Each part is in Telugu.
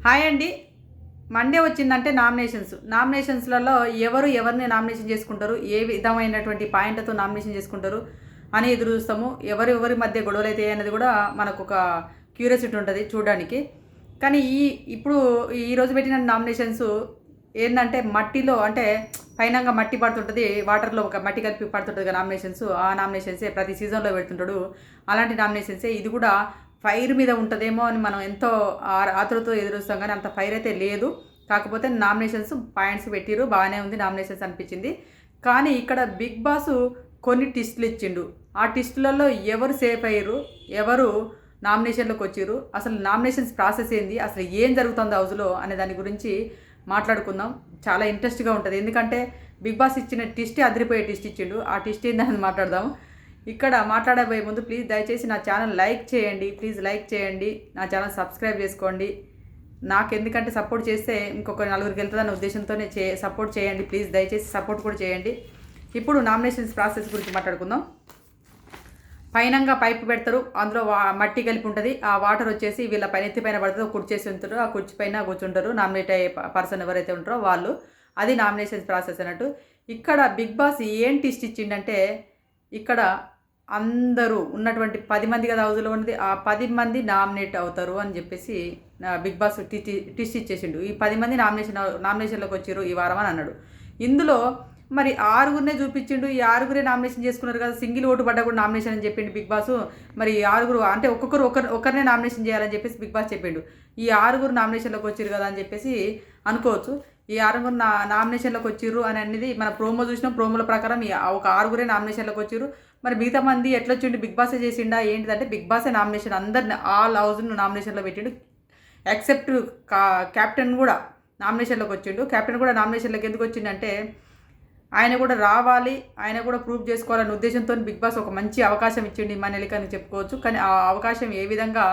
హాయ్ అండి. మండే వచ్చిందంటే నామినేషన్స్లలో ఎవరిని నామినేషన్ చేసుకుంటారు, ఏ విధమైనటువంటి పాయింట్లతో నామినేషన్ చేసుకుంటారు అని ఎదురు చూస్తాము. ఎవరి మధ్య గొడవలు అయితే అనేది కూడా మనకు ఒక క్యూరియాసిటీ ఉంటుంది చూడడానికి. కానీ ఇప్పుడు ఈరోజు పెట్టిన నామినేషన్స్ ఏంటంటే మట్టిలో, అంటే పైనంగా మట్టి పడుతుంటుంది, వాటర్లో ఒక మట్టి కలిపి పడుతుంటుంది నామినేషన్స్. ఆ నామినేషన్సే ప్రతి సీజన్లో పెడుతుంటాడు. అలాంటి నామినేషన్సే ఇది కూడా ఫైర్ మీద ఉంటుందేమో అని మనం ఎంతో ఆతృతతో ఎదురుస్తాం, కానీ అంత ఫైర్ అయితే లేదు. కాకపోతే నామినేషన్స్ పాయింట్స్ పెట్టిరు, బాగానే ఉంది నామినేషన్స్ అనిపించింది. కానీ ఇక్కడ బిగ్ బాస్ కొన్ని టిస్టులు ఇచ్చిండు. ఆ టిస్టులలో ఎవరు సేఫ్ అయ్యారు, ఎవరు నామినేషన్లోకి వచ్చారు, అసలు నామినేషన్స్ ప్రాసెస్ ఏంది, అసలు ఏం జరుగుతుంది హౌస్లో అనే దాని గురించి మాట్లాడుకుందాం. చాలా ఇంట్రెస్ట్గా ఉంటుంది. ఎందుకంటే బిగ్ బాస్ ఇచ్చిన టిస్టే అదిరిపోయే టిస్ట్ ఇచ్చిండు. ఆ టిస్ట్ ఏందని మాట్లాడదాము. ఇక్కడ మాట్లాడబోయే ముందు ప్లీజ్ దయచేసి నా ఛానల్ లైక్ చేయండి, ప్లీజ్ లైక్ చేయండి, నా ఛానల్ సబ్స్క్రైబ్ చేసుకోండి. నాకు ఎందుకంటే సపోర్ట్ చేస్తే ఇంకొక నలుగురికి వెళ్తుందన్న ఉద్దేశంతోనే సపోర్ట్ చేయండి ప్లీజ్, దయచేసి సపోర్ట్ కూడా చేయండి. ఇప్పుడు నామినేషన్స్ ప్రాసెస్ గురించి మాట్లాడుకుందాం. పైనంగా పైపు పెడతారు, అందులో మట్టి కలిపి ఉంటుంది. ఆ వాటర్ వచ్చేసి వీళ్ళ ఎత్తి పైన పడుతుంది, కుర్చేసి ఉంటారు, ఆ కుర్చీ పైన కూర్చుంటారు. నామినేట్ అయ్యే పర్సన్ ఎవరైతే ఉంటారో వాళ్ళు, అది నామినేషన్స్ ప్రాసెస్ అన్నట్టు. ఇక్కడ బిగ్ బాస్ ఏం టిస్ట్ ఇచ్చిండంటే, ఇక్కడ అందరూ ఉన్నటువంటి 10 మంది కదా హౌస్లో ఉన్నది, ఆ 10 మంది నామినేట్ అవుతారు అని చెప్పేసి బిగ్ బాస్ టిస్ట్ ఇచ్చేసిండు. ఈ 10 మంది నామినేషన్లోకి వచ్చారు ఈ వారం అని అన్నాడు. ఇందులో మరి 6గురినే చూపించిండు. ఈ 6గురే నామినేషన్ చేసుకున్నారు కదా, సింగిల్ ఓటు పడ్డా కూడా నామినేషన్ అని చెప్పిండు బిగ్ బాస్. మరి 6గురు అంటే ఒకరినే నామినేషన్ చేయాలని చెప్పేసి బిగ్ బాస్ చెప్పిండు. ఈ 6గురు నామినేషన్లోకి వచ్చారు కదా అని చెప్పేసి అనుకోవచ్చు. ఈ 6గురు నామినేషన్లోకి వచ్చిర్రు అని అనేది మన ప్రోమో చూసినాం. ప్రోమోల ప్రకారం ఒక 6గురే నామినేషన్లోకి వచ్చిర్రు. మరి మిగతా మంది ఎట్లా వచ్చిండు, బిగ్ బాసే చేసిండా ఏంటిదంటే, బిగ్ బాసే నామినేషన్ అందరిని ఆల్ హౌస్ను నామినేషన్లో పెట్టిండు. ఎక్సెప్ట్ క్యాప్టెన్ కూడా నామినేషన్లోకి వచ్చిండు. క్యాప్టెన్ కూడా నామినేషన్లోకి ఎందుకు వచ్చిండంటే, ఆయన కూడా రావాలి, ఆయన కూడా ప్రూవ్ చేసుకోవాలనే ఉద్దేశంతో బిగ్ బాస్ ఒక మంచి అవకాశం ఇచ్చిండు ఇమ్మాన్యుయల్కి అని చెప్పుకోవచ్చు. కానీ ఆ అవకాశం ఏ విధంగా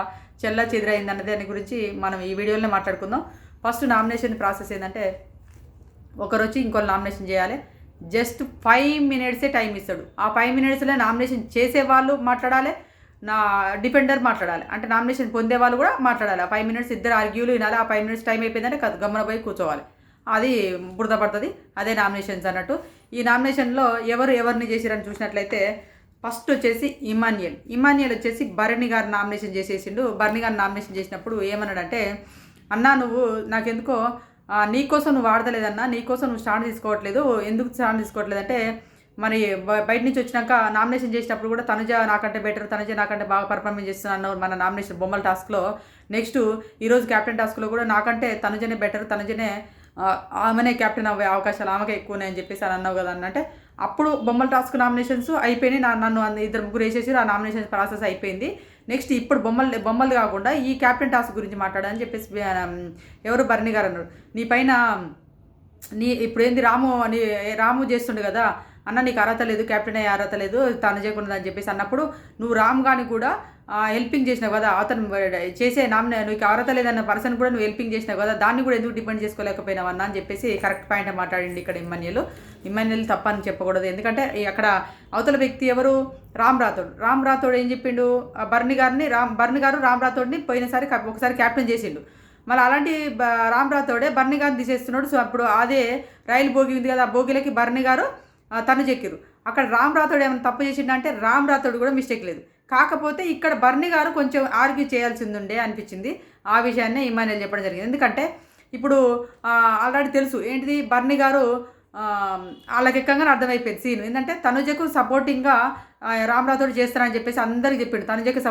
చెల్లా చెదిరైంది అన్నది దాని గురించి మనం ఈ వీడియోలోనే మాట్లాడుకుందాం. ఫస్ట్ నామినేషన్ ప్రాసెస్ ఏంటంటే, ఒకరు వచ్చి ఇంకోళ్ళు నామినేషన్ చేయాలి. జస్ట్ 5 minutesే టైం ఇస్తాడు. ఆ 5 minutesలో నామినేషన్ చేసేవాళ్ళు మాట్లాడాలి, నా డిఫెండర్ మాట్లాడాలి, అంటే నామినేషన్ పొందే వాళ్ళు కూడా మాట్లాడాలి. ఆ 5 minutes ఇద్దరు ఆర్గ్యూలు వినాలి. ఆ 5 minutes టైం అయిపోయిందంటే గమ్మున పోయి కూర్చోవాలి. అది బురద పడుతుంది. అదే నామినేషన్స్ అన్నట్టు. ఈ నామినేషన్లో ఎవరిని చేసిరని చూసినట్లయితే, ఫస్ట్ వచ్చేసి ఇమాన్యుయల్ వచ్చేసి భరణి గారు నామినేషన్ చేసేసిండు. భరణి గారు నామినేషన్ చేసినప్పుడు ఏమన్నాడంటే, అన్నా నువ్వు నాకెందుకో నీకోసం నువ్వు వాడతలేదన్నా, నీకోసం నువ్వు స్టాండ్ తీసుకోవట్లేదు, ఎందుకు స్టాండ్ తీసుకోవట్లేదు అంటే, మరి బయట నుంచి వచ్చినాక నామినేషన్ చేసినప్పుడు కూడా తనుజ నాకంటే బెటర్, తనుజ నాకంటే బాగా పర్ఫార్మెన్స్ చేస్తున్నాను మన నామినేషన్ బొమ్మల టాస్క్లో. నెక్స్ట్ ఈరోజు క్యాప్టెన్ టాస్క్లో కూడా నాకంటే తనుజనే బెటర్, తనుజనే ఆమెనే క్యాప్టెన్ అవ్వే అవకాశాలు ఆమెకే ఎక్కువ ఉన్నాయని చెప్పేసి అని అన్నావు కదా అంటే, అప్పుడు బొమ్మల టాస్క్ నామినేషన్స్ అయిపోయినాయి. నన్ను ఇద్దరు ముగ్గురు వేసేసి ఆ నామినేషన్ ప్రాసెస్ అయిపోయింది. నెక్స్ట్ ఇప్పుడు బొమ్మలు కాకుండా ఈ క్యాప్టెన్ టాస్క్ గురించి మాట్లాడని చెప్పేసి ఎవరు భరణి గారు అన్నారు. నీ పైన ఇప్పుడు ఏంది రాము చేస్తుండే కదా అన్న, నీకు అర్హత లేదు, క్యాప్టెన్ అయ్యే అర్హత లేదు, తను చేయకుండా అని చెప్పేసి అన్నప్పుడు, నువ్వు రామ్ గాని కూడా హెల్పింగ్ చేసినావు కదా, అతను చేసే నీకు అర్హత లేదన్న పర్సన్ కూడా నువ్వు హెల్పింగ్ చేసినావు కదా, దాన్ని కూడా ఎందుకు డిపెండ్ చేసుకోలేకపోయినావు అన్న అని చెప్పేసి కరెక్ట్ పాయింట్ మాట్లాడింది ఇక్కడ ఇమ్మాన్యుయల్ తప్పని చెప్పకూడదు. ఎందుకంటే అక్కడ అవతల వ్యక్తి ఎవరు, రామ్ రాథోడ్ ఏం చెప్పిండు, భరణి గారు రామ్ రాథోడ్ని పోయినసారి ఒకసారి క్యాప్టెన్ చేసిండు. మళ్ళీ అలాంటి రామ్ రాథోడే భరణి గారిని తీసేస్తున్నాడు. సో అప్పుడు అదే రైలు బోగి ఉంది కదా, ఆ బోగిలకి భరణి గారు తను చెక్కిరు. అక్కడ రామ్ రాథోడ్ ఏమైనా తప్పు చేసిండంటే, రామ్ రాథోడ్ కూడా మిస్టేక్ లేదు. కాకపోతే ఇక్కడ భరణి గారు కొంచెం ఆర్గ్యూ చేయాల్సింది ఉండే అనిపించింది. ఆ విషయాన్నే ఇమ్మాన్యుయల్ చెప్పడం జరిగింది. ఎందుకంటే ఇప్పుడు ఆల్రెడీ తెలుసు ఏంటిది, భరణి గారు వాళ్ళకి ఎక్కగానే అర్థమైపోయింది సీన్ ఏంటంటే, తనుజకు సపోర్టింగ్గా రామ్ రాథోడ్ చేస్తానని చెప్పేసి అందరికి చెప్పిండు. తనుజకి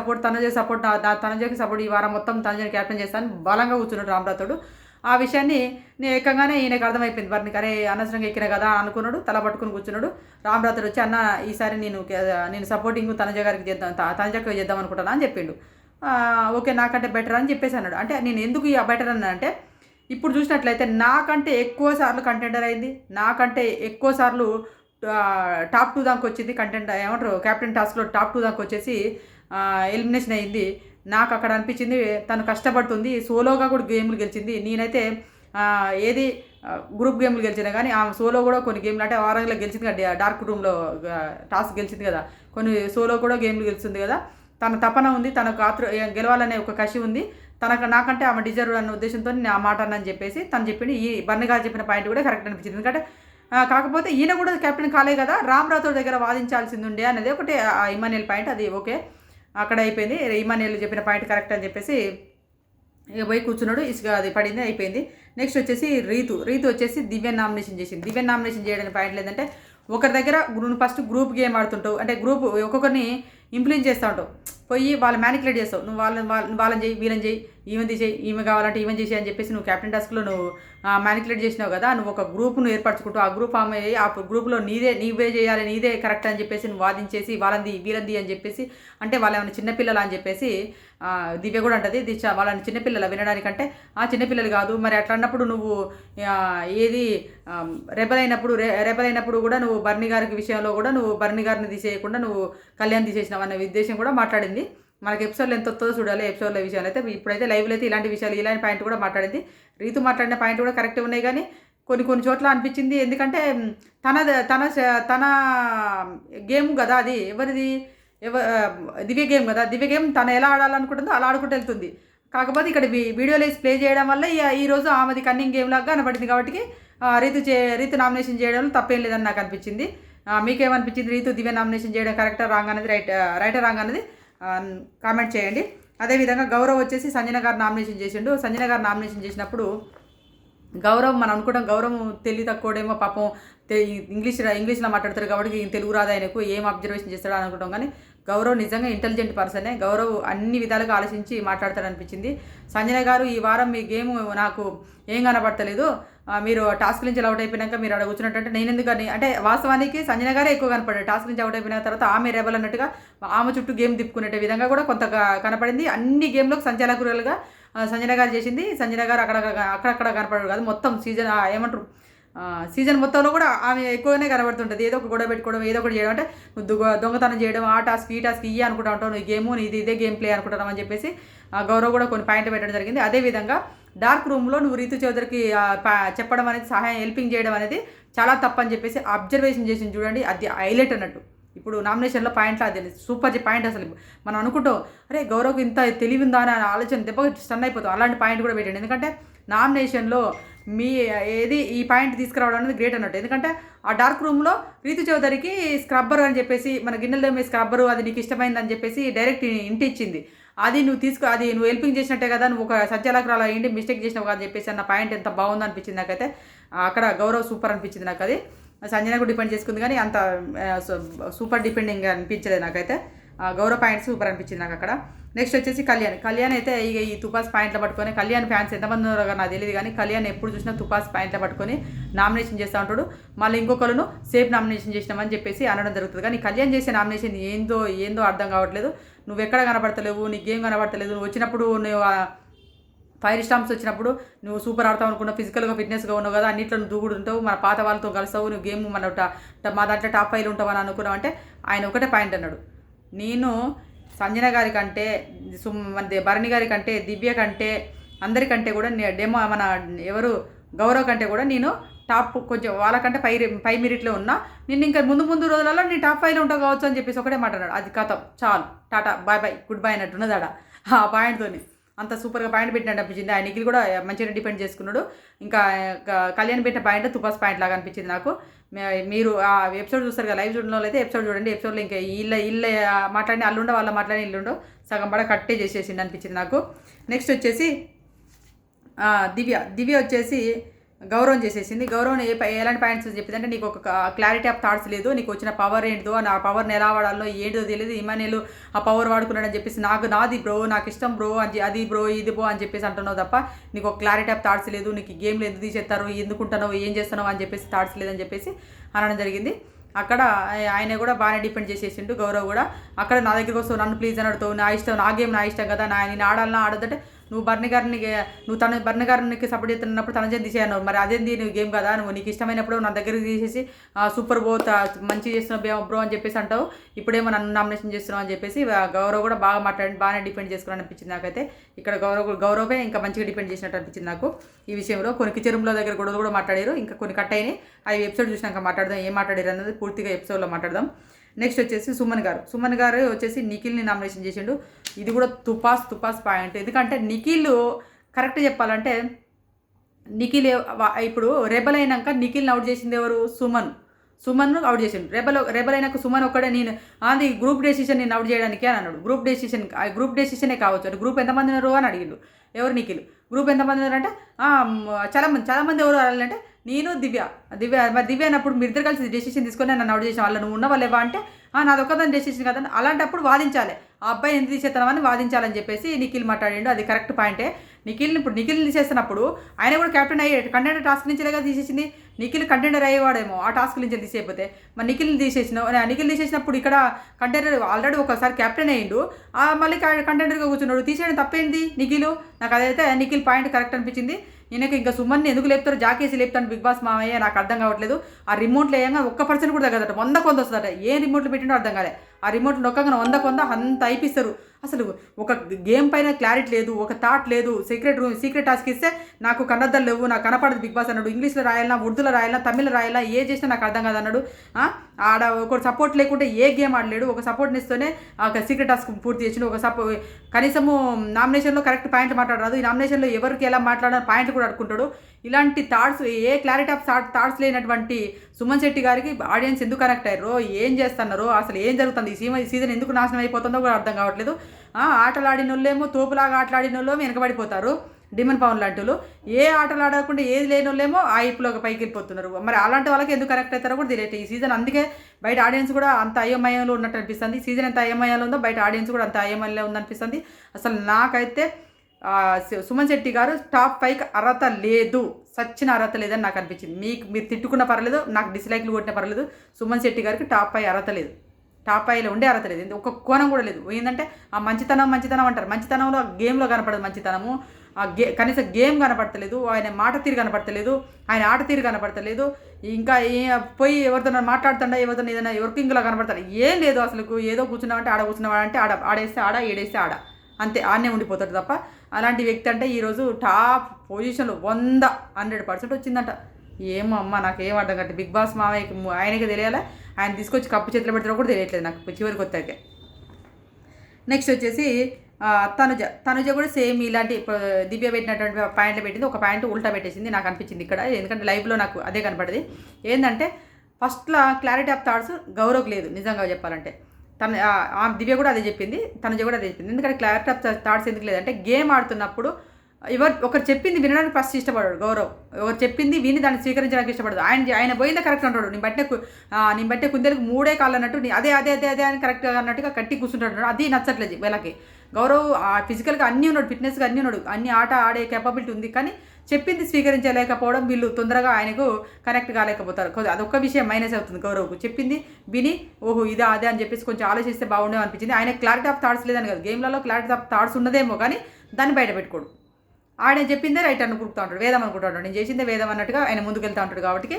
సపోర్ట్ ఈ వారం మొత్తం తనుజని క్యాప్టెన్ చేస్తానని బలంగా కూర్చున్నాడు రామ్ రాథోడ్. ఆ విషయాన్ని నేను ఏకంగానే ఈయనకు అర్థమైపోయింది. భరణికి అరే అనవసరంగా ఎక్కిన కదా అనుకున్నాడు, తల పట్టుకుని కూర్చున్నాడు. రామ్ రాథోడ్ వచ్చి, అన్న ఈసారి నేను సపోర్టింగ్ తనుజ గారికి తనుజకు చేద్దాం అనుకుంటాను అని చెప్పిండు. ఓకే నాకంటే బెటర్ అని చెప్పేసి అన్నాడు. అంటే నేను ఎందుకు ఈ బెటర్ అన్నానంటే, ఇప్పుడు చూసినట్లయితే నాకంటే ఎక్కువ సార్లు కంటెండర్ అయింది, నాకంటే ఎక్కువ సార్లు టాప్ 2 దాకా వచ్చింది, క్యాప్టెన్ టాస్క్లో టాప్ 2 దాకా వచ్చేసి ఎలిమినేషన్ అయింది. నాకు అక్కడ అనిపించింది తను కష్టపడుతుంది, సోలోగా కూడా గేమ్లు గెలిచింది. నేనైతే ఏది గ్రూప్ గేమ్లు గెలిచినా కానీ ఆ సోలో కూడా కొన్ని గేమ్లు, అంటే వారంలో గెలిచింది కదా, డార్క్ రూమ్లో టాస్క్ గెలిచింది కదా, కొన్ని సోలో కూడా గేమ్లు గెలుస్తుంది కదా. తన తపన ఉంది, తనకు గెలవాలనే ఒక కసి ఉంది. నాకంటే ఆమె డిజర్వ్ అన్న ఉద్దేశంతో నేను ఆ మాట అన్నని చెప్పేసి తను చెప్పింది. ఈ బర్ని గారు చెప్పిన పాయింట్ కూడా కరెక్ట్ అనిపించింది. ఎందుకంటే కాకపోతే ఈయన కూడా కెప్టెన్ కాలే కదా, రామ్ రాథోడ్ దగ్గర వాదించాల్సింది ఉండే అనేది ఒకటి ఇమానియల్ పాయింట్. అది ఓకే, అక్కడ అయిపోయింది. ఇమానియల్ చెప్పిన పాయింట్ కరెక్ట్ అని చెప్పేసి ఇక పోయి కూర్చున్నాడు. ఇసుక అది పడింది, అయిపోయింది. నెక్స్ట్ వచ్చేసి రీతు వచ్చేసి దివ్య నామినేషన్ చేసింది. దివ్య నామినేషన్ చేయడానికి పాయింట్ లేదంటే ఒకరి దగ్గర నువ్వు ఫస్ట్ గ్రూప్ గేమ్ ఆడుతుంటావు, అంటే గ్రూప్ ఒక్కొక్కరిని ఇంప్లిమెంట్ చేస్తూ ఉంటావు, పోయి వాళ్ళు మ్యానికులేట్ చేస్తావు. నువ్వు వాళ్ళని చేయి, వీళ్ళని చేయి, ఈమెది చేయి, ఈమె కావాలంటే ఈమె చేసి అని చెప్పేసి నువ్వు కెప్టెన్ టాస్క్లో నువ్వు మ్యానికులేట్ చేసినావు కదా. నువ్వు ఒక గ్రూప్ను ఏర్పరచుకుంటూ ఆ గ్రూప్ ఫామ్ అయ్యి ఆ గ్రూప్లో నీవే చేయాలి, నీదే కరెక్ట్ అని చెప్పేసి నువ్వు వాదించేసి వీళ్ళంది అని చెప్పేసి అంటే వాళ్ళు ఏమైనా చిన్నపిల్లలు అని చెప్పేసి దివ్య కూడా అంటది. వాళ్ళని చిన్నపిల్లల వినడానికంటే ఆ చిన్నపిల్లలు కాదు మరి అట్లా అన్నప్పుడు నువ్వు ఏది రెబల్ అయినప్పుడు కూడా నువ్వు బర్ని గారికి విషయంలో కూడా నువ్వు బర్ని గారిని తీసేయకుండా నువ్వు కళ్యాణ్ తీసేసినావు అనే ఉద్దేశం కూడా మాట్లాడింది. మనకి ఎపిసోడ్లో ఎంత వస్తుందో చూడాలి. ఎపిసోడ్ల విషయాలు అయితే ఇప్పుడైతే లైవ్లో అయితే ఇలాంటి విషయాలు ఇలాంటి పాయింట్ కూడా మాట్లాడింది. రీతు మాట్లాడిన పాయింట్ కూడా కరెక్ట్ ఉన్నాయి, కానీ కొన్ని చోట్ల అనిపించింది. ఎందుకంటే తన గేమ్ కదా అది, ఎవరిది దివ్య గేమ్ కదా, దివ్య గేమ్ తను ఎలా ఆడాలనుకుంటుందో అలా ఆడుకుంటూ వెళ్తుంది. కాకపోతే ఇక్కడ వీడియోలో వేసి ప్లే చేయడం వల్ల ఈరోజు ఆమెది కన్నింగ్ గేమ్ లాగా కనబడింది. కాబట్టి రీతు నామినేషన్ చేయడంలో తప్పేం లేదని నాకు అనిపించింది. మీకేమనిపించింది? రీతు దివ్య నామినేషన్ చేయడం కరెక్టా రాంగ్ అనేది రైట్ రాంగ్ అనేది కామెంట్ చేయండి. అదేవిధంగా గౌరవ్ వచ్చేసి సంజన గారు నామినేషన్ చేసిండు. సంజన గారు నామినేషన్ చేసినప్పుడు గౌరవ్ మనం అనుకోవడం గౌరవం తెలివి తక్కువడేమో, పాపం ఇంగ్లీష్లో మాట్లాడతారు కాబట్టి తెలుగు రాదు ఆయనకు, ఏం అబ్జర్వేషన్ చేస్తాడో అనుకుంటాం. కానీ గౌరవ్ నిజంగా ఇంటెలిజెంట్ పర్సనే. గౌరవ్ అన్ని విధాలుగా ఆలోచించి మాట్లాడతాడనిపించింది. సంజన గారు ఈ వారం మీ గేమ్ నాకు ఏం కనబడతలేదు, మీరు టాస్క్ నుంచి అవుట్ అయిపోయినాక మీరు అక్కడ కూర్చున్నట్టు నేను ఎందుకని అంటే వాస్తవానికి సంజన గారే ఎక్కువ కనపడ్డాడు. టాస్క్ నుంచి అవుట్ అయిపోయిన తర్వాత ఆమె రెబల్ అన్నట్టుగా ఆమె చుట్టూ గేమ్ తిప్పుకునే విధంగా కూడా కొంత కనపడింది. అన్ని గేమ్లకు సంచాలకులుగా సంజన గారు చేసింది. సంజన గారు అక్కడక్కడ కనపడదు కాదు, మొత్తం సీజన్ మొత్తంలో కూడా ఆమె ఎక్కువగానే కనబడుతుంటుంది. ఏదో ఒక గొడవ పెట్టుకోవడం, ఏదో ఒకటి చేయడం, అంటే దొంగతనం చేయడం, ఆ టాస్క్ ఈ టాస్క్ ఇయ్యి అనుకుంటా ఉంటావు, నువ్వు గేము ఇదే గేమ్ ప్లే అనుకుంటాం అని చెప్పేసి గౌరవ్ కూడా కొన్ని పాయింట్ పెట్టడం జరిగింది. అదేవిధంగా డార్క్ రూమ్లో నువ్వు రీతు చౌదరికి చెప్పడం అనేది, సహాయం హెల్పింగ్ చేయడం అనేది చాలా తప్పని చెప్పేసి అబ్జర్వేషన్ చేసి చూడండి. అది హైలైట్ అన్నట్టు. ఇప్పుడు నామినేషన్లో పాయింట్లో అది సూపర్ పాయింట్. అసలు మనం అనుకుంటాం అరే గౌరవ్కి ఇంత తెలివి ఉందా అని ఆలోచన దెబ్బగా స్టన్ అయిపోతాం. అలాంటి పాయింట్ కూడా పెట్టండి. ఎందుకంటే నామినేషన్లో ఈ పాయింట్ తీసుకురావడం అనేది గ్రేట్ అన్నట్టు. ఎందుకంటే ఆ డార్క్ రూమ్లో రీతు చౌదరికి స్క్రబ్బర్ అని చెప్పేసి మన గిన్నెల్లో మీ స్క్రబ్బరు అది నీకు ఇష్టమైందని చెప్పేసి డైరెక్ట్ ఇంటి ఇచ్చింది. అది నువ్వు హెల్పింగ్ చేసినట్టే కదా, నువ్వు ఒక సంచాలకురాలు అయ్యింది మిస్టేక్ చేసినావు కదా అని చెప్పేసి అన్న పాయింట్ ఎంత బాగుంది అనిపించింది నాకైతే. అక్కడ గౌరవ్ సూపర్ అనిపించింది నాకు. అది సంజనకు డిపెండ్ చేసుకుంది కానీ అంత సూపర్ డిపెండింగ్ అనిపించలేదు నాకైతే. గౌరవ్ పాయింట్ సూపర్ అనిపించింది నాకు అక్కడ. నెక్స్ట్ వచ్చేసి కళ్యాణ్ అయితే ఇక ఈ తుపాస్ పాయింట్లో పట్టుకొని, కళ్యాణ్ ఫ్యాన్స్ ఎంతమంది ఉన్నారో నాకు తెలియదు కానీ కళ్యాణ్ ఎప్పుడు చూసినా తుపాస్ పాయింట్లో పట్టుకొని నామినేషన్ చేస్తూ ఉంటాడు. మళ్ళీ ఇంకొకరు సేఫ్ నామినేషన్ చేసినామని చెప్పేసి అనడం జరుగుతుంది. కానీ కళ్యాణ్ చేసే నామినేషన్ ఏందో అర్థం కావట్లేదు. నువ్వు ఎక్కడ కనబడతలేవు, నీ గేమ్ కనబడతలేదు. నువ్వు వచ్చినప్పుడు నువ్వు ఫైర్ స్టాంప్స్ వచ్చినప్పుడు నువ్వు సూపర్ ఆడతావు అనుకున్నావు, ఫిజికల్గా ఫిట్నెస్గా ఉన్నావు కదా, అన్నింటిలో నువ్వు దూకుడు ఉంటావు, మన పాత వాళ్ళతో కలుస్తావు, నువ్వు గేమ్ మా దాంట్లో టాప్ 5 ఉంటావు అని అనుకున్నావు. అంటే ఆయన ఒకటే పాయింట్ అన్నాడు, నేను సంజన గారి కంటే భరణి గారి కంటే దివ్య కంటే అందరికంటే కూడా మన ఎవరు గౌరవ్ కంటే కూడా నేను టాప్ కొంచెం వాళ్ళకంటే పై మెరిట్లో ఉన్నా, నేను ఇంకా ముందు రోజులలో నేను టాప్ 5లో ఉంటావు కావచ్చు అని చెప్పేసి ఒకటే మాట అన్నాడు. అది కథం చాలు, టాటా బాయ్ గుడ్ బై అన్నట్టున్నది ఆడ ఆ పాయింట్తోని. అంత సూపర్గా పాయింట్ పెట్టినట్టు అనిపించింది. ఆ నిఖిల్ కూడా మంచిగా డిపెండ్ చేసుకున్నాడు. ఇంకా కళ్యాణ్ పెట్టిన పాయింట్ తుపాస్ పాయింట్ లాగా అనిపించింది నాకు. మీరు ఆ ఎపిసోడ్ చూస్తారు కదా, లైవ్ చూడడం అయితే ఎపిసోడ్ చూడండి. ఎపిసోడ్లో ఇంకా ఇల్లు మాట్లాడి అల్లుండో వాళ్ళ మాట్లాడి ఇల్లుండో సగం పడ కట్టే చేసేసింది అనిపించింది నాకు. నెక్స్ట్ వచ్చేసి దివ్య వచ్చేసి గౌరవం చేసేసింది. గౌరవం ఎలాంటి పాయింట్స్ చెప్పింది అంటే, నీకు ఒక క్లారిటీ ఆఫ్ థాట్స్ లేదు, నీకు వచ్చిన పవర్ ఏంటిదో, ఆ పవర్ని ఎలా వాడాలో ఏంటిదో తెలియదు, ఇమానియల్ ఆ పవర్ వాడుకున్నాడని చెప్పేసి నాది బ్రో, నాకు ఇష్టం బ్రో అది బ్రో ఇది బ్రో అని చెప్పేసి అంటున్నావు తప్ప నీకు ఒక క్లారిటీ ఆఫ్ థాట్స్ లేదు, నీకు గేమ్లో ఎందుకు తీసేస్తారు, ఎందుకుంటున్నావు, ఏం చేస్తున్నావు అని చెప్పేసి థాట్స్ లేదని చెప్పేసి అనడం జరిగింది. అక్కడ ఆయన కూడా బాగానే డిపెండ్ చేసేసిండు. గౌరవ్ కూడా అక్కడ నా దగ్గరికి వస్తావు, నన్ను ప్లీజ్ అని అడుగుతావు, నా ఇష్టం, నా గేమ్ నా ఇష్టం కదా, నేను ఆడాలన్నా ఆడొద్దంటే నువ్వు భరణి గారికి సపోర్ట్ చేస్తున్నప్పుడు తన చేతి తీసేయను, మరి అదేంది నువ్వు గేమ్ కదా, నువ్వు నీకు ఇష్టమైనప్పుడు నా దగ్గరికి తీసేసి సూపర్ మంచి చేస్తున్నావు బ్రో అని చెప్పేసి అంటావు, ఇప్పుడేమో నన్ను నామినేషన్ చేస్తున్నావు అని చెప్పేసి గౌరవ్ కూడా బాగానే డిపెండ్ చేసుకుని అనిపించింది నాకైతే. ఇక్కడ గౌరవే ఇంకా మంచిగా డిపెండ్ చేసినట్టు అనిపించింది నాకు ఈ విషయంలో. కొన్ని కిచెన్ రూమ్లో దగ్గర కూడా మాట్లాడారు, ఇంకా కొన్ని కట్ అయినాయి. అవి ఎపిసోడ్ చూసినాక మాట్లాడదాం, ఏం మాట్లాడారు అన్నది పూర్తిగా ఎపిసోడ్లో మాట్లాడదాం. నెక్స్ట్ వచ్చేసి సుమన్ గారు వచ్చేసి నిఖిల్ని నామినేషన్ చేసిండు. ఇది కూడా తుపాస్ పాయింట్. ఎందుకంటే నిఖిల్ కరెక్ట్ చెప్పాలంటే నిఖిల్ ఇప్పుడు రెబల్ అయినాక నిఖిల్ని అవుట్ చేసింది ఎవరు? సుమన్ను అవుట్ చేసిండు. రెబల్ అయినాక సుమన్ ఒక్కడే నేను అది గ్రూప్ డెసిషన్ నేను అవుట్ చేయడానికి అని అన్నాడు. గ్రూప్ డెసిషనే కావచ్చు అంటే గ్రూప్ ఎంతమంది ఉన్నారు అని అడిగిండు. ఎవరు? నిఖిల్. గ్రూప్ ఎంతమంది ఉన్నారంటే చాలామంది ఎవరు అనాలంటే నేను దివ్య అన్నప్పుడు మీరు ఇద్దరు కలిసి డెసిషన్ తీసుకొని నన్ను అవుట్ చేసిన వాళ్ళు నువ్వు ఉన్నవా లేవా అంటే నాది ఒక్కదాని డెసిషన్ కదా. అలాంటప్పుడు వాదించాలి, ఆ అబ్బాయి ఎందుకు తీసేస్తామని వాదించాలని చెప్పేసి నిఖిల్ మాట్లాడిండు. అది కరెక్ట్ పాయింటే. నిఖిల్ని తీసేస్తున్నప్పుడు ఆయన కూడా కెప్టెన్ అయ్యాడు. కంటెండర్ టాస్క్ నుంచిగా తీసేసింది. నిఖిల్ కంటెండర్ అయ్యేవాడేమో ఆ టాస్క్ నుంచి తీసేయకపోతే. మరి నిఖిల్ తీసేసినప్పుడు ఇక్కడ కంటెండర్ ఆల్రెడీ ఒకసారి కెప్టెన్ అయ్యిండు, మళ్ళీ కంటెండర్గా కూర్చున్నాడు. తీసేయడం తప్పేంది నిఖిల్? నాకు అదైతే నిఖిల్ పాయింట్ కరెక్ట్ అనిపించింది. ఈయనకి ఇంకా సుమన్ని ఎందుకు లేపుతారు, జాకేసి లేపుతాను బిగ్ బాస్ మామయ్య, నాకు అర్థం కావట్లేదు. ఆ రిమోట్లో వేయంగా 1% కూడా తగ్గదట, 100 వస్తుందట. ఏ రిమోట్లు పెట్టిండో అర్థం కాలే. ఆ రిమోట్ నొక్కగా 100 అంత అయిపిస్తారు. అసలు ఒక గేమ్ పైన క్లారిటీ లేదు, ఒక థాట్ లేదు. సీక్రెట్ టాస్క్ ఇస్తే నాకు కన్నద్దలు లేవు, నాకు కనపడదు బిగ్ బాస్ అన్నాడు. ఇంగ్లీష్లో రాయాలా, ఉర్దూలో రాయాలా, తమిళ్లో రాయాలా, ఏ చేసినా నాకు అర్థం కాదు అన్నాడు. ఆడ ఒక సపోర్ట్ లేకుంటే ఏ గేమ్ ఆడలేడు. ఒక సపోర్ట్ని ఇస్తేనే ఒక సీక్రెట్ టాస్క్ పూర్తి చేసిండు. కనీసము నామినేషన్లో కరెక్ట్ పాయింట్లు మాట్లాడరాదు. ఈ నామినేషన్లో ఎవరికి ఎలా మాట్లాడాలి పాయింట్లు కూడా అడుకుంటాడు. ఇలాంటి thoughts, A clarity of thoughts లేనటువంటి సుమన్ శెట్టి గారికి ఆడియన్స్ ఎందుకు కనెక్ట్ అయ్యారో, ఏం చేస్తున్నారో, అసలు ఏం జరుగుతుంది, ఈ సీజన్ ఎందుకు నాశనం అయిపోతుందో కూడా అర్థం కావట్లేదు. ఆటలాడిన వాళ్ళేమో తోపులాగా ఆటలాడిన వాళ్ళేమో వెనకబడిపోతారు, డిమన్ పవన్ లాంటి వాళ్ళు. ఏ ఆటలు ఆడకుండా ఏది లేని వాళ్ళేమో ఆ ఇప్పులోకి పైకి వెళ్ళిపోతున్నారు. మరి అలాంటి వాళ్ళకి ఎందుకు కనెక్ట్ అవుతారో కూడా తెలియదు ఈ సీజన్. అందుకే బయట ఆడియన్స్ కూడా అంత అయోమయంలో ఉన్నట్టు అనిపిస్తుంది. సీజన్ ఎంత అయోమయంలో ఉందో బయట ఆడియన్స్ కూడా అంత అయోమయంలో ఉందనిపిస్తుంది. అసలు నాకైతే సుమన్ శెట్టి గారు టాప్ 5కి అర్హత లేదు, సచ్చిన అర్హత లేదని నాకు అనిపించింది. మీరు తిట్టుకున్న పర్లేదు, నాకు డిస్లైక్లు కొట్టిన పర్లేదు, సుమన్ శెట్టి గారికి టాప్ 5 అర్హత లేదు. టాప్ 5లో ఉండే అర్హత లేదు. ఒక కోణం కూడా లేదు. ఏంటంటే ఆ మంచితనం అంటారు, మంచితనంలో గేమ్లో కనపడదు మంచితనము. కనీసం గేమ్ కనపడతలేదు, ఆయన మాట తీరు కనపడతలేదు, ఆయన ఆట తీరు కనపడతలేదు. ఇంకా పోయి ఎవరితో మాట్లాడుతుండ, ఎవరితో ఏదైనా వర్కింగ్లో కనపడతాడు, ఏం లేదు అసలు. ఏదో కూర్చున్నామంటే ఆడ కూర్చున్నామంటే ఆడేస్తే ఆడ, ఏడేస్తే ఆడ, అంతే. ఆడనే ఉండిపోతాడు తప్ప. అలాంటి వ్యక్తి అంటే ఈరోజు టాప్ పొజిషన్లో 100% వచ్చిందంట. ఏమో అమ్మ, నాకేం అర్థం కట్టే. బిగ్ బాస్ మామయ్యకి ఆయనకే తెలియాలా, ఆయన తీసుకొచ్చి కప్పు చేతిలో పెడతారో కూడా తెలియట్లేదు నాకు చివరికి వచ్చాకే. నెక్స్ట్ వచ్చేసి తనుజ కూడా సేమ్ ఇలాంటి దివ్య పెట్టినటువంటి పాయింట్లు పెట్టింది. ఒక పాయింట్ ఉల్టా పెట్టేసింది నాకు అనిపించింది ఇక్కడ. ఎందుకంటే లైవ్లో నాకు అదే కనపడింది. ఏంటంటే ఫస్ట్లో క్లారిటీ ఆఫ్ థాట్స్ గౌరవ్కి లేదు నిజంగా చెప్పాలంటే. దివ్య కూడా అదే చెప్పింది, తనుజ కూడా అదే చెప్పింది. ఎందుకంటే క్లారిటీ ఆఫ్ థాట్స్ ఎందుకు లేదంటే గేమ్ ఆడుతున్నప్పుడు ఒకరు చెప్పింది వినడానికి ఫస్ట్ ఇష్టపడాడు గౌరవ్. ఒకరు చెప్పింది విని దాన్ని స్వీకరించడానికి ఇష్టపడదు. ఆయన పోయిందే కరెక్ట్ అంటాడు. నేను బట్టే కుందేలకు 3 కాళ్ళు అన్నట్టు అదే అని కరెక్ట్గా అన్నట్టుగా కట్టి కూర్చుంటాడు. అది నచ్చట్లేదు వీళ్ళకి. గౌరవ్ ఫిజికల్గా అన్నీ ఉన్నాడు, ఫిట్నెస్గా అన్నీ ఉన్నాడు, అన్ని ఆట ఆడే కేపబిలిటీ ఉంది. కానీ చెప్పింది స్వీకరించలేకపోవడం, వీళ్ళు తొందరగా ఆయనకు కనెక్ట్ కాలేకపోతారు. అదొక్క విషయం మైనస్ అవుతుంది గౌరవ్కు. చెప్పింది విని ఓహో ఇదే అదే అని చెప్పేసి కొంచెం ఆలోచిస్తే బాగుండే అనిపించింది. ఆయన క్లారిటీ ఆఫ్ థాట్స్ లేదని కాదు, గేమ్లలో క్లారిటీ ఆఫ్ థాట్స్ ఉన్నదేమో కానీ దాన్ని బయట పెట్టుకోడు. ఆయన చెప్పిందే రైట్ అనుకుంటూ ఉంటాడు, వేదం అనుకుంటాడు. నేను చేసిందే వేదం అన్నట్టుగా ఆయన ముందుకు వెళ్తూ ఉంటాడు. కాబట్టి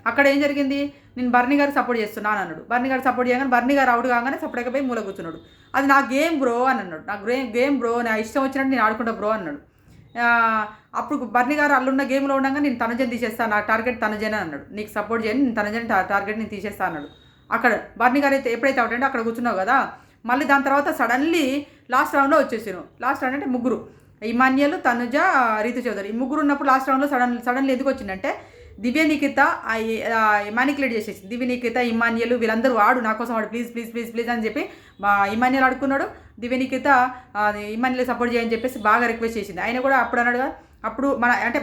అక్కడ ఏం జరిగింది, నేను బర్నీ గారికి సపోర్ట్ చేస్తున్నాను అన్నాడు. బర్నీ గారు సపోర్ట్ చేయగానే బర్నీ గారు అవుట్ కాగానే సపరేట్గా పోయి మూల కూర్చున్నాడు. అది నా గేమ్ బ్రో అని అన్నాడు. నాకు గేమ్ బ్రో, నా ఇష్టం వచ్చినట్టు నేను ఆడుకుంటా బ్రో అన్నాడు. అప్పుడు బర్నీ గారు అల్లున్న గేమ్లో ఉండగా నేను తనుజని తీసేస్తాను, నా టార్గెట్ తనుజనే అన్నాడు. నీకు సపోర్ట్ చేయని నేను తనుజని టార్గెట్ నేను తీసేస్తాను అన్నాడు. అక్కడ బర్నీ గారు అయితే ఎప్పుడైతే అవుట్ అంటే అక్కడ కూర్చున్నావు కదా. మళ్ళీ దాని తర్వాత సడన్లీ లాస్ట్ రౌండ్లో వచ్చేసాను. లాస్ట్ రౌండ్ అంటే ముగ్గురు, ఇమాన్యుయల్, తనుజ, రీతు చౌదరి, ఈ ముగ్గురు ఉన్నప్పుడు లాస్ట్ రౌండ్లో సడన్లీ ఎందుకు వచ్చిందంటే దివ్య నిఖిత మ్యానిక్యులేట్ చేసేసింది. దివ్య నిఖిత, ఇమాన్యుయల్ వీళ్ళందరూ ఆడు నా కోసం వాడు ప్లీజ్ అని చెప్పి ఇమాన్యుయల్ ఆడుకున్నాడు. దివ్య నిఖిత ఇమాన్యుయల్ సపోర్ట్ చేయని చెప్పేసి బాగా రిక్వెస్ట్ చేసింది. ఆయన కూడా అప్పుడు అన్నాడు కదా, అప్పుడు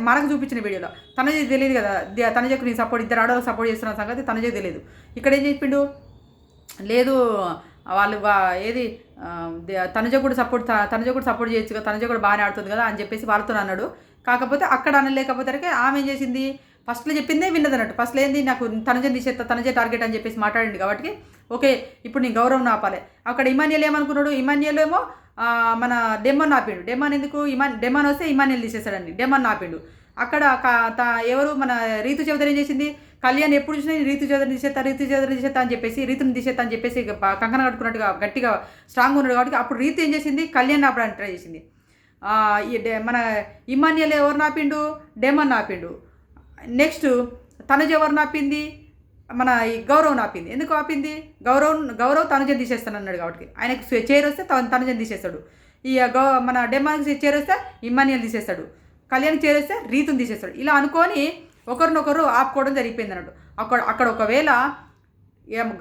మనకు చూపించిన వీడియోలో తనుజకి తెలియదు కదా, తనుజకు నీ సపోర్ట్, ఇద్దరు ఆడవాళ్ళు సపోర్ట్ చేస్తున్న సంగతి తనుజకు తెలియదు. ఇక్కడ ఏం చెప్పిండు, లేదు వాళ్ళు ఏది తనుజ కూడా సపోర్ట్ చేయొచ్చు కదా, తనుజ కూడా బాగానే ఆడుతుంది కదా అని చెప్పేసి వాళ్ళతో అన్నాడు. కాకపోతే అక్కడ అనలేకపోతే ఆమె ఏం చేసింది, ఫస్ట్లో చెప్పిందే విన్నది అన్నట్టు. ఫస్ట్లో ఏంది, నాకు తనుజని తీసేస్తా, తనుజే టార్గెట్ అని చెప్పేసి మాట్లాడింది. కాబట్టి ఓకే ఇప్పుడు నీ గౌరవం ఆపాలి. అక్కడ ఇమాన్యుయల్ ఏమనుకున్నాడు, ఇమాన్యుయల్ ఏమో మన డెమన్ ఆపిండు. డెమన్ ఎందుకు, డెమన్ వస్తే ఇమాన్యుయల్ తీసేస్తాడండి, డెమన్ ఆపిండు. అక్కడ ఎవరు మన రీతు చౌదరి ఏం చేసింది, కళ్యాణ్ ఎప్పుడు చూసినా రీతు చౌదరిని తీసేస్తా అని చెప్పేసి, రీతుని తీసేస్తా అని చెప్పేసి కంకణ కట్టుకున్నట్టుగా గట్టిగా స్ట్రాంగ్ ఉన్నాడు. కాబట్టి అప్పుడు రీతు ఏం చేసింది, కళ్యాణ్ ఆపడానికి ట్రై చేసింది. మన ఇమాన్యుయల్ ఎవరు ఆపిండు, డెమన్ ఆపిండు. నెక్స్ట్ తనుజ ఎవరు ఆపింది, మన ఈ గౌరవం ఆపింది. ఎందుకు ఆపింది? గౌరవ్ తనుజని తీసేస్తానన్నాడు కాబట్టి. ఆయనకు చైర్ వస్తే తనుజని తీసేస్తాడు. ఈ మన డెమాన్కి చైర్ వస్తే ఇమ్మాన్యుయల్ తీసేస్తాడు. కళ్యాణ్కి చైర్ వస్తే రీతుని తీసేస్తాడు. ఇలా అనుకొని ఒకరినొకరు ఆపుకోవడం జరిగిపోయింది అన్నట్టు. అక్కడ ఒకవేళ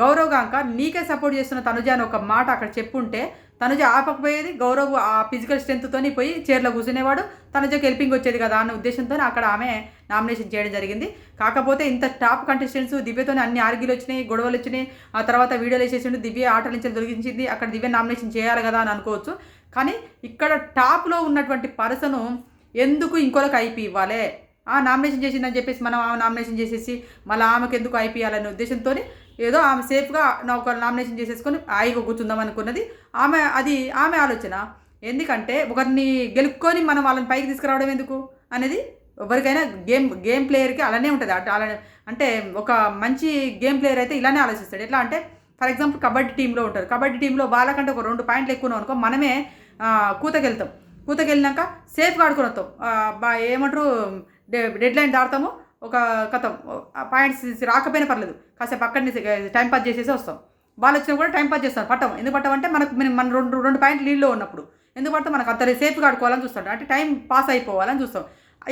గౌరవ్ కాక నీకే సపోర్ట్ చేస్తున్న తనుజ అని ఒక మాట అక్కడ చెప్పుంటే తనుజ ఆపకపోయేది. గౌరవ్ ఆ ఫిజికల్ స్ట్రెంత్తోని పోయి చైర్లో కూర్చునేవాడు. తనుజకి హెల్పింగ్ వచ్చేది కదా అన్న ఉద్దేశంతో అక్కడ ఆమె నామినేషన్ చేయడం జరిగింది. కాకపోతే ఇంత టాప్ కంటెస్టెంట్స్ దివ్యతోనే అన్ని ఆర్గ్యూలు వచ్చినాయి, గొడవలు వచ్చినాయి. ఆ తర్వాత వీడియోలు వేసేసిండు, దివ్య ఆటల నుంచి తొలగించింది. అక్కడ దివ్య నామినేషన్ చేయాలి కదా అని అనుకోవచ్చు. కానీ ఇక్కడ టాప్లో ఉన్నటువంటి పర్సను ఎందుకు ఇంకోలకు ఐపీ ఇవ్వాలి? నామినేషన్ చేసిందని చెప్పేసి మనం ఆమె నామినేషన్ చేసేసి మళ్ళీ ఆమెకు ఎందుకు ఐపీ ఇవ్వాలనే ఉద్దేశంతో ఏదో ఆమె సేఫ్గా ఒక నామినేషన్ చేసేసుకొని హాయిగా కూర్చుందాం అనుకున్నది ఆమె ఆలోచన. ఎందుకంటే ఒకరిని గెలుక్కొని మనం వాళ్ళని పైకి తీసుకురావడం ఎందుకు అనేది ఎవరికైనా గేమ్ ప్లేయర్కి అలానే ఉంటుంది. అలానే అంటే ఒక మంచి గేమ్ ప్లేయర్ అయితే ఇలానే ఆలోచిస్తాడు. ఎట్లా అంటే ఫర్ ఎగ్జాంపుల్ కబడ్డీ టీంలో ఉంటారు. కబడ్డీ టీంలో వాళ్ళకంటే ఒక 2 పాయింట్లు ఎక్కువ అనుకో మనమే కూతకెళ్తాం. కూతకెళ్ళినాక సేఫ్గా ఆడుకొని వస్తాం. ఏమంటారు డెడ్ లైన్ దాడతాము. ఒక కథం పాయింట్స్ రాకపోయినా పర్లేదు, కాసేపు అక్కడిని టైంపాస్ చేసేసి వస్తాం. వాళ్ళు వచ్చినా కూడా టైంపాస్ చేస్తాం. పట్టం ఎందుకు పట్టమంటే మన 2 పాయింట్లు లీడ్లో ఉన్నప్పుడు ఎందుకు పడతాం? మనకు అంత సేఫ్గా ఆడుకోవాలని చూస్తాం. అంటే టైం పాస్ అయిపోవాలని చూస్తాం.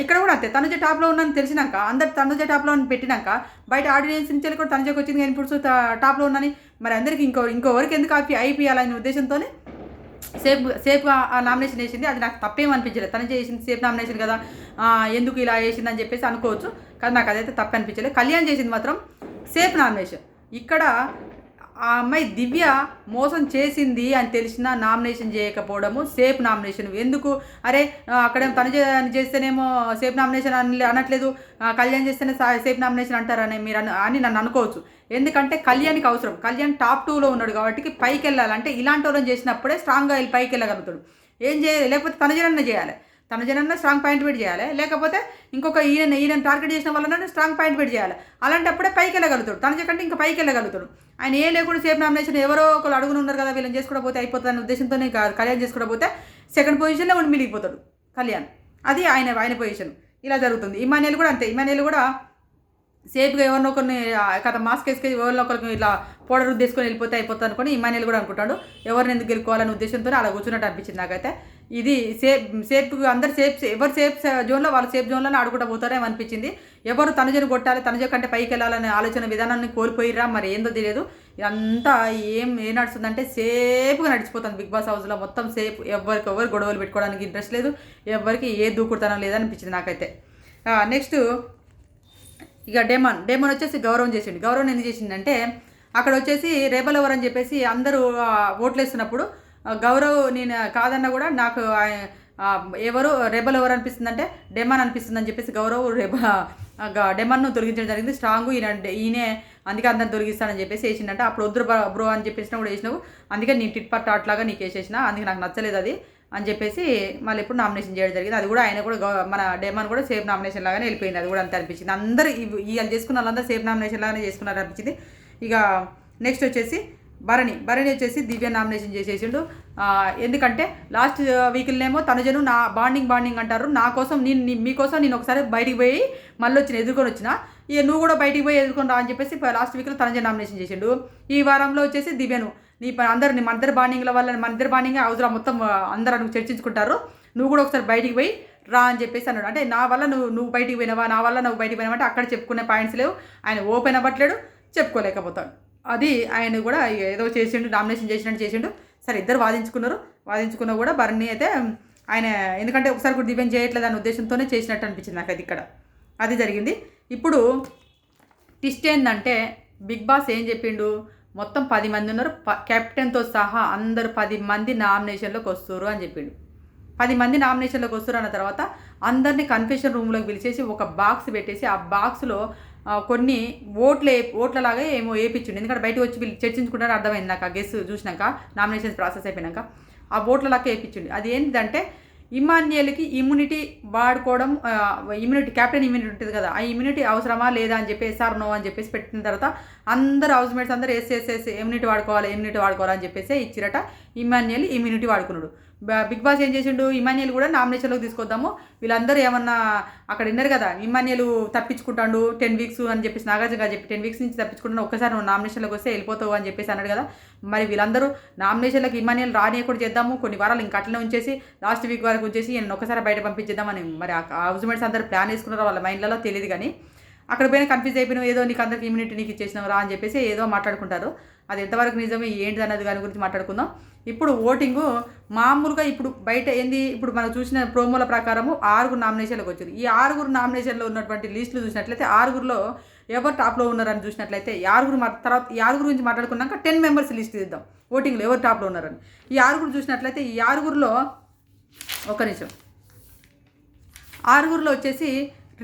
ఇక్కడ కూడా అంతే. తనుజ టాప్లో ఉందని తెలిసినాక అందరు తనుజ టాప్లో పెట్టినాక బయట ఆడియన్స్ నుంచి కూడా తనుజకి వచ్చింది కానీ ఇప్పుడు టాప్లో ఉన్నాని మరి అందరికి ఇంకోవరకు ఎందుకు ఐపీఎల్ ఉద్దేశంతోనే సేఫ్గా ఆ నామినేషన్ వేసింది. అది నాకు తప్పేం అనిపించలేదు. తను చేసింది సేఫ్ నామినేషన్ కదా, ఎందుకు ఇలా వేసిందని చెప్పేసి అనుకోవచ్చు. కానీ నాకు అదైతే తప్పు అనిపించలేదు. కళ్యాణ్ చేసింది మాత్రం సేఫ్ నామినేషన్. ఇక్కడ ఆ అమ్మాయి దివ్య మోసం చేసింది అని తెలిసినా నామినేషన్ చేయకపోవడము సేఫ్ నామినేషన్. ఎందుకు అరే అక్కడ తను చేస్తేనేమో సేఫ్ నామినేషన్ అనట్లేదు, కళ్యాణ్ చేస్తేనే సేఫ్ నామినేషన్ అంటారని అని నన్ను అనుకోవచ్చు. ఎందుకంటే కళ్యాణ్కి అవసరం. కళ్యాణ్ టాప్ 2లో ఉన్నాడు కాబట్టి పైకి వెళ్ళాలంటే ఇలాంటి వాళ్ళని చేసినప్పుడే స్ట్రాంగ్గా వెళ్ళి పైకి వెళ్ళగలుగుతాడు. ఏం చేయాలి? లేకపోతే తన జనన్న చేయాలి, తన జనన్న స్ట్రాంగ్ పాయింట్ పెట్టి చేయాలి. లేకపోతే ఇంకొక ఈయన టార్గెట్ చేసిన వాళ్ళని స్ట్రాంగ్ పాయింట్ పెట్టి చేయాలి. అలాంటప్పుడే పైకి వెళ్ళగలుగుతాడు. తన కంటే ఇంకా పైకి వెళ్ళగలుగుతాడు. ఆయన ఏ లేకుండా సేఫ్ నామినేషన్ ఎవరో ఒకరు అడుగుని ఉన్నారు కదా వీళ్ళని చేసుకోకపోతే అయిపోతుంది అనే ఉద్దేశంతోనే కళ్యాణ్ చేసుకోకపోతే సెకండ్ పొజిషన్లో ఉండి మిగిలిపోతాడు కళ్యాణ్. అది ఆయన పొజిషన్. ఇలా జరుగుతుంది. ఇమాన్యుయల్ కూడా అంతే. ఇమాన్యుయల్ కూడా సేఫ్గా ఎవరినో కొన్ని కథ మాస్క్ వేసుకొని ఎవరినో ఒకరికి ఇలా పౌడర్ ఉద్దేశుకొని వెళ్ళిపోతే అయిపోతుంది అనుకుని ఇమాన్యుయల్ కూడా అనుకుంటాడు ఎవరిని ఎందుకు గెలుకోవాలనే ఉద్దేశంతో అలా కూర్చున్నట్టు అనిపించింది నాకైతే. ఇది సేఫ్గా అందరు ఎవరు సేఫ్ జోన్లో వాళ్ళు సేఫ్ జోన్లోనే ఆడుకుంటూ పోతారేమో అనిపించింది. ఎవరు తనుజను కొట్టాలి, తనుజ కంటే పైకి వెళ్ళాలనే ఆలోచన విధానాన్ని కోల్పోయిరా మరి ఏందో తెలియదు. ఇదంతా ఏం నడుస్తుందంటే సేఫ్గా నడిచిపోతుంది బిగ్ బాస్ హౌస్లో. మొత్తం సేఫ్, ఎవరు గొడవలు పెట్టుకోవడానికి ఇంట్రెస్ట్ లేదు, ఎవరికి ఏ దూకుడుతనం లేదనిపించింది నాకైతే. నెక్స్ట్ ఇక డెమాన్ వచ్చేసి గౌరవం చేసిండు. గౌరవం ఎందుకు చేసిండంటే అక్కడ వచ్చేసి రేబల్ ఎవరు అని చెప్పేసి అందరూ ఓట్లు వేస్తున్నప్పుడు గౌరవ్ నేను కాదన్నా కూడా నాకు ఎవరు రెబల్ ఎవరు అనిపిస్తుందంటే డెమాన్ అనిపిస్తుందని చెప్పేసి గౌరవ్ డెమాన్ను తొలగించడం జరిగింది. స్ట్రాంగ్ ఈయనే అందుకే అందరిని తొలగిస్తానని చెప్పేసి వేసిండంట. అప్పుడు వద్దు బ్రో అని చెప్పేసినా కూడా వేసినావు, అందుకే నీ టిట్ పట్ అట్లాగా నీకు వేసేసిన, అందుకే నాకు నచ్చలేదు అది అని చెప్పేసి మళ్ళీ ఇప్పుడు నామినేషన్ చేయడం జరిగింది. అది కూడా ఆయన కూడా మన డెమాన్ కూడా సేఫ్ నామినేషన్ లాగానే వెళ్ళిపోయింది. అది కూడా అంతే అనిపించింది. అందరూ ఇవాళ చేసుకున్న వాళ్ళందరూ సేఫ్ నామినేషన్ లాగానే చేసుకున్నారు అనిపించింది. ఇక నెక్స్ట్ వచ్చేసి భరణి వచ్చేసి దివ్య నామినేషన్ చేసేసిండు. ఎందుకంటే లాస్ట్ వీక్లోనేమో తనుజను నా బాండింగ్ అంటారు, నా కోసం మీకోసం నేను ఒకసారి బయటికి పోయి మళ్ళీ ఎదుర్కొని వచ్చిన, ఇక నువ్వు కూడా బయటికి పోయి ఎదుర్కొని రా అని చెప్పేసి లాస్ట్ వీక్లో తనుజ నామినేషన్ చేసిండు. ఈ వారంలో వచ్చేసి దివ్యను మన ఇద్దరు బాండింగ్ల వల్ల మన ఇద్దరు బాండింగ్ అవసరం మొత్తం అందరూ చర్చించుకుంటారు, నువ్వు కూడా ఒకసారి బయటికి పోయి రా అని చెప్పేసి అన్నాడు. అంటే నా వల్ల నువ్వు బయటికి పోయినావా, నా వల్ల నువ్వు బయటికి పోయినావా అంటే అక్కడ చెప్పుకునే పాయింట్స్ లేవు. ఆయన ఓపెన్ అవ్వట్లేడు, చెప్పుకోలేకపోతాడు. అది ఆయన కూడా ఏదో చేసిండు, నామినేషన్ చేసిండు. సరే ఇద్దరు వాదించుకున్నా కూడా భరణి అయితే ఆయన ఎందుకంటే ఒకసారి కూడా దివ్యం చేయట్లేదు అనే ఉద్దేశంతోనే చేసినట్టు అనిపించింది నాకు. అది ఇక్కడ అది జరిగింది. ఇప్పుడు ట్విస్ట్ ఏంటంటే బిగ్ బాస్ ఏం చెప్పిండు, మొత్తం 10 మంది ఉన్నారు, కెప్టెన్తో సహా అందరు 10 మంది నామినేషన్లోకి వస్తారు అని చెప్పిండు. 10 మంది నామినేషన్లోకి వస్తారు అన్న తర్వాత అందరినీ కన్ఫెషన్ రూమ్లోకి పిలిచేసి ఒక బాక్స్ పెట్టేసి ఆ బాక్స్లో కొన్ని ఓట్లలాగా ఏమో వేయించిండు. ఎందుకంటే బయటకు వచ్చి వీళ్ళు చర్చించుకుంటారని అర్థమైంది నాకు. ఆ గెస్ చూసినాక నామినేషన్స్ ప్రాసెస్ అయిపోయినాక ఆ ఓట్లలాగా వేయించిండు. అది ఏంటంటే ఇమాన్యుయల్కి ఇమ్యూనిటీ వాడుకోవడం, క్యాప్టెన్ ఇమ్యూనిటీ ఉంటుంది కదా, ఆ ఇమ్యూనిటీ అవసరమా లేదా అని చెప్పి ఎస్ఆర్ నో అని చెప్పేసి పెట్టిన తర్వాత అందరు హౌస్మేట్స్ అందరూ ఎస్ ఇమ్యూనిటీ వాడుకోవాలి అని చెప్పేసి ఇచ్చిరట. ఇమాన్యుయల్ ఇమ్యూనిటీ వాడుకున్నాడు. బిగ్ బాస్ ఏం చేసిండు, ఇమాన్యుయల్ కూడా నామినేషన్లోకి తీసుకొద్దాము, వీళ్ళందరూ ఏమన్నా అక్కడ విన్నారు కదా, ఇమాన్యుయల్ తప్పించుకుంటాడు 10 వీక్స్ అని చెప్పేసి నాగార్జున చెప్పి 10 వీక్స్ నుంచి తప్పించుకుంటాను, ఒక్కసారి నువ్వు నామినేషన్లోకి వస్తే వెళ్ళిపోతావు అని చెప్పేసి అన్నాడు కదా. మరి వీళ్ళందరూ నామినేషన్లకు ఇమాన్యుయల్ రానియకుండా చేద్దాము, కొన్ని వారాలు ఇంకా అట్లనే ఉంచేసి లాస్ట్ వీక్ వరకు ఉంచేసి నేను ఒక్కసారి బయట పంపించేద్దామని మరి హౌస్ మేట్స్ అందరూ ప్లాన్ వేసుకున్నారో వాళ్ళ మైండ్లలో తెలియదు. కానీ అక్కడ పోయినా కన్ఫ్యూజ్ అయిపోయినావు, ఏదో నీకు అందరికి ఇమ్యూనిటీ నీకు ఇచ్చేసినావు రా అని చెప్పేసి ఏదో మాట్లాడుకుంటారు. అది ఎంతవరకు నిజమే ఏంటి అన్నది దాని గురించి మాట్లాడుకుందాం. ఇప్పుడు ఓటింగు మామూలుగా ఇప్పుడు బయట ఏంది, ఇప్పుడు మనం చూసిన ప్రోమోల ప్రకారము 6 నామినేషన్లకు వచ్చారు. ఈ 6 నామినేషన్లో ఉన్నటువంటి లిస్టులు చూసినట్లయితే 6లో ఎవరు టాప్లో ఉన్నారని చూసినట్లయితే ఈ 6 తర్వాత ఈ 6 గురించి మాట్లాడుకున్నాక 10 మెంబర్స్ లిస్ట్ ఇద్దాం ఓటింగ్లో ఎవరు టాప్లో ఉన్నారని. ఈ 6 చూసినట్లయితే ఈ 6లో ఒక నిమిషం 6లో వచ్చేసి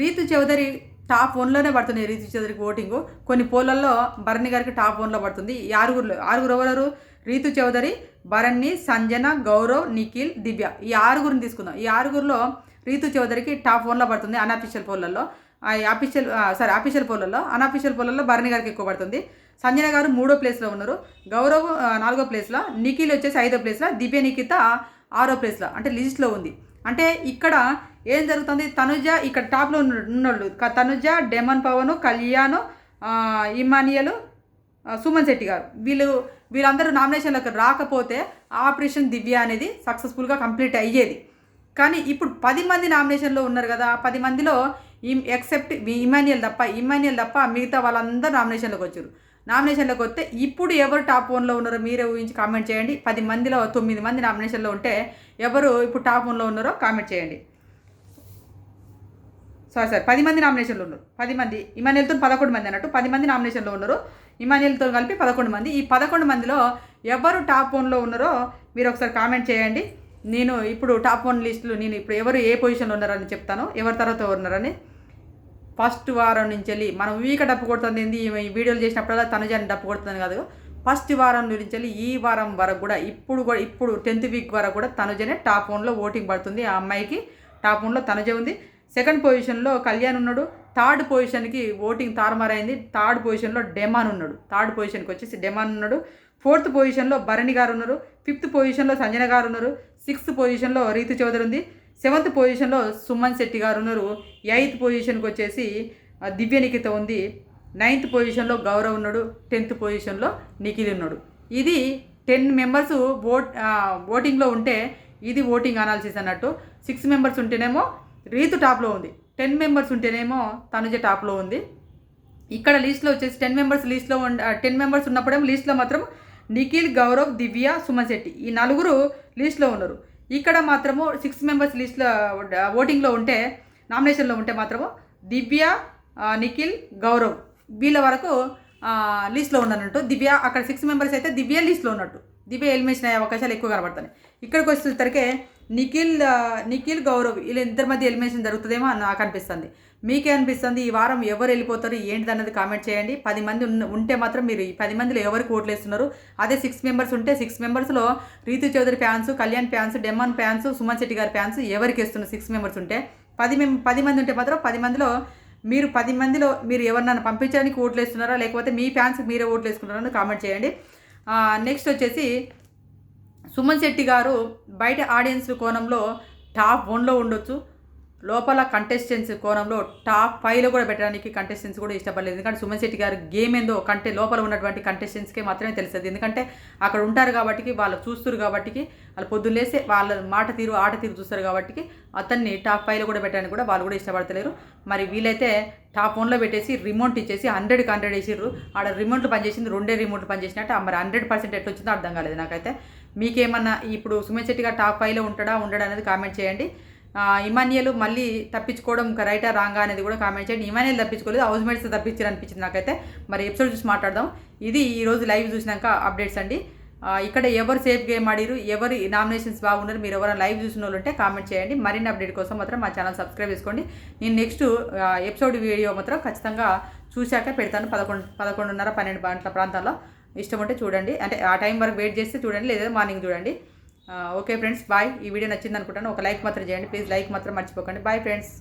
రీతు చౌదరి టాప్ 1లోనే పడుతుంది. రీతు చౌదరికి ఓటింగు కొన్ని పోలల్లో భరణి గారికి టాప్ 1లో పడుతుంది. ఈ 6 ఎవరు, రీతు చౌదరి, భరణి, సంజన, గౌరవ్, నిఖిల్, దివ్య, ఈ 6 తీసుకుందాం. ఈ 6లో రీతు చౌదరికి టాప్ 1లో పడుతుంది అన్అఫీషియల్ పోలల్లో. అఫీషియల్ పోలల్లో, అన్అఫీషియల్ పోలల్లో భరణి గారికి ఎక్కువ పడుతుంది. సంజన గారు 3వ ప్లేస్లో ఉన్నారు, గౌరవ్ 4వ ప్లేస్లో, నిఖిల్ వచ్చేసి 5వ ప్లేస్లో, దివ్య నిఖిత 6వ ప్లేస్లో అంటే లిస్ట్లో ఉంది. అంటే ఇక్కడ ఏం జరుగుతుంది, తనుజ ఇక్కడ టాప్లో ఉన్నోళ్ళు తనుజ, డెమన్ పవన్, కళ్యాణ్, ఇమానియల్, సుమన్ శెట్టి గారు వీళ్ళందరూ నామినేషన్లకు రాకపోతే ఆపరేషన్ దివ్య అనేది సక్సెస్ఫుల్గా కంప్లీట్ అయ్యేది. కానీ ఇప్పుడు 10 మంది నామినేషన్లో ఉన్నారు కదా, 10 మందిలో ఎక్సెప్ట్ ఇమాన్యుయల్ తప్ప మిగతా వాళ్ళందరూ నామినేషన్లోకి వచ్చారు. నామినేషన్లోకి వస్తే ఇప్పుడు ఎవరు టాప్ 1లో ఉన్నారో మీరే ఊహించి కామెంట్ చేయండి. 10 మందిలో 9 మంది నామినేషన్లో ఉంటే ఎవరు ఇప్పుడు టాప్ 1లో ఉన్నారో కామెంట్ చేయండి. 10 మంది నామినేషన్లో ఉన్నారు. 10 మంది ఇమాన్యుయల్తో 11 మంది అన్నట్టు 10 మంది నామినేషన్లో ఉన్నారు. ఇమాన్యుయల్తో కలిపి 11 మంది. ఈ 11 మందిలో ఎవరు టాప్ 1లో ఉన్నారో మీరు ఒకసారి కామెంట్ చేయండి. నేను ఇప్పుడు టాప్ 1 లిస్టులు నేను ఇప్పుడు ఎవరు ఏ పొజిషన్లో ఉన్నారని చెప్తాను, ఎవరి తర్వాత ఉన్నారని. ఫస్ట్ వారం నుంచి వెళ్ళి మనం వీక డప్పు కొడుతుంది ఏంది, ఈ వీడియోలు చేసినప్పుడల్లా తనుజాని డప్పు కొడుతుంది కాదు. ఫస్ట్ వారం నుంచి వెళ్ళి ఈ వారం వరకు కూడా ఇప్పుడు 10th వీక్ వరకు కూడా తనుజనే టాప్ 1లో ఓటింగ్ పడుతుంది. ఆ అమ్మాయికి టాప్ 1లో తనుజ ఉంది. సెకండ్ పొజిషన్లో కళ్యాణ్ ఉన్నాడు. థర్డ్ పొజిషన్కి ఓటింగ్ తారుమారైంది. థర్డ్ పొజిషన్లో డెమాన్ ఉన్నాడు. థర్డ్ పొజిషన్కి వచ్చేసి డెమాన్ ఉన్నాడు. 4th పొజిషన్లో భరణి గారు ఉన్నారు. 5th పొజిషన్లో సంజన గారు ఉన్నారు. 6th పొజిషన్లో రీతు చౌదరి ఉంది. 7th పొజిషన్లో సుమన్ శెట్టి గారు ఉన్నారు. 8th పొజిషన్కి వచ్చేసి దివ్య నిఖిత ఉంది. 9th పొజిషన్లో గౌరవ్ ఉన్నాడు. 10th పొజిషన్లో నిఖిల్ ఉన్నాడు. ఇది 10 మెంబర్స్ ఓటింగ్లో ఉంటే ఇది ఓటింగ్ అనాలిసిస్ అన్నట్టు. 6 మెంబర్స్ ఉంటేనేమో రీతు టాప్లో ఉంది. 10 మెంబర్స్ ఉంటేనేమో తనుజ టాప్లో ఉంది. ఇక్కడ లిస్ట్లో వచ్చేసి 10 మెంబర్స్ లిస్ట్లో 10 మెంబర్స్ ఉన్నప్పుడేమో లిస్ట్లో మాత్రం నిఖిల్, గౌరవ్, దివ్య, సుమన్ శెట్టి ఈ 4 లిస్ట్లో ఉన్నారు. ఇక్కడ మాత్రము 6 మెంబర్స్ లిస్ట్లో ఓటింగ్లో ఉంటే నామినేషన్లో ఉంటే మాత్రము దివ్య, నిఖిల్, గౌరవ్ వీళ్ళ వరకు లిస్ట్లో ఉన్నట్టు. దివ్య అక్కడ 6 మెంబర్స్ అయితే దివ్య లిస్ట్లో ఉన్నట్టు. దివ్య ఎలిమినేషన్ అయ్యే అవకాశాలు ఎక్కువ కనబడుతున్నాయి. ఇక్కడికి వచ్చేసరికి నిఖిల్, గౌరవ్ వీళ్ళ ఇద్దరి మధ్య ఎలిమినేషన్ జరుగుతుందేమో నాకు అనిపిస్తుంది. మీకే అనిపిస్తుంది? ఈ వారం ఎవరు వెళ్ళిపోతారు ఏంటిది అన్నది కామెంట్ చేయండి. 10 మంది ఉంటే మాత్రం మీరు ఈ 10 మందిలో ఎవరికి ఓట్లు వేస్తున్నారు? అదే 6 మెంబర్స్ ఉంటే 6 మెంబర్స్లో Ritu Chowdary fans, Kalyan fans, Demon fans, Suman Shetty గారి ఫ్యాన్స్ ఎవరికి వేస్తున్నారు? 6 మెంబర్స్ ఉంటే 10 మంది ఉంటే మాత్రం 10 మందిలో మీరు ఎవరినైనా పంపించడానికి ఓట్లు వేస్తున్నారా, లేకపోతే మీ ఫ్యాన్స్ మీరే ఓట్లు వేసుకుంటారని కామెంట్ చేయండి. నెక్స్ట్ వచ్చేసి సుమన్ శెట్టి గారు బయట ఆడియన్స్ కోణంలో టాప్ 1లో ఉండొచ్చు, లోపల కంటెస్టెంట్స్ కోణంలో టాప్ 5లో కూడా పెట్టడానికి కంటెస్టెంట్స్ కూడా ఇష్టపడలేదు. ఎందుకంటే సుమన్ శెట్టి గారు గేమ్ ఏందో లోపల ఉన్నటువంటి కంటెస్టెంట్స్కే మాత్రమే తెలుస్తుంది. ఎందుకంటే అక్కడ ఉంటారు కాబట్టి, వాళ్ళు చూస్తారు కాబట్టి, వాళ్ళు పొద్దున్న లేస్తే వాళ్ళ మాట తీరు ఆట తీరు చూస్తారు కాబట్టి అతన్ని టాప్ 5లో కూడా పెట్టడానికి కూడా వాళ్ళు కూడా ఇష్టపడతలేరు. మరి వీళ్ళైతే టాప్ 1లో పెట్టేసి రిమోట్ ఇచ్చేసి 100కి 100 వేసిర్రు. ఆడ రిమోట్లు పనిచేసింది, 2 రిమోట్లు పనిచేసినట్టు. మరి 100% ఎట్లా వచ్చిందో అర్థం కాలేదు నాకైతే. మీకేమన్నా ఇప్పుడు సుమన్ శెట్టి గారు టాప్ 5లో ఉండడా అనేది కామెంట్ చేయండి. ఇమాన్యుయల్ మళ్ళీ తప్పించుకోవడం రైటా రాంగా అనేది కూడా కామెంట్ చేయండి. ఇమాన్యుయల్ తప్పించుకోలేదు, హౌస్ మేట్స్ తప్పించారు అనిపించింది నాకైతే. మరి ఎపిసోడ్ చూసి మాట్లాడదాం. ఇది ఈరోజు లైవ్ చూసినాక అప్డేట్స్ అండి. ఇక్కడ ఎవరు సేఫ్ గేమ్ ఆడిరు, ఎవరి నామినేషన్స్ బాగున్నారు, మీరు ఎవరైనా లైవ్ చూసిన వాళ్ళు ఉంటే కామెంట్ చేయండి. మరిన్ని అప్డేట్ కోసం మాత్రం మా ఛానల్ సబ్స్క్రైబ్ చేసుకోండి. నేను నెక్స్ట్ ఎపిసోడ్ వీడియో మాత్రం ఖచ్చితంగా చూశాక పెడతాను. 11:30 12 గంటల ప్రాంతాల్లో. ఇష్టం ఉంటే చూడండి, అంటే ఆ టైం వరకు వెయిట్ చేస్తే చూడండి, లేదా మార్నింగ్ చూడండి. Okay friends, bye. ఈ వీడియో నచ్చింది అనుకుంటాను. ఒక లైక్ మాత్రం చేయండి ప్లీజ్. లైక్ మాత్రం మర్చిపోకండి. Bye friends.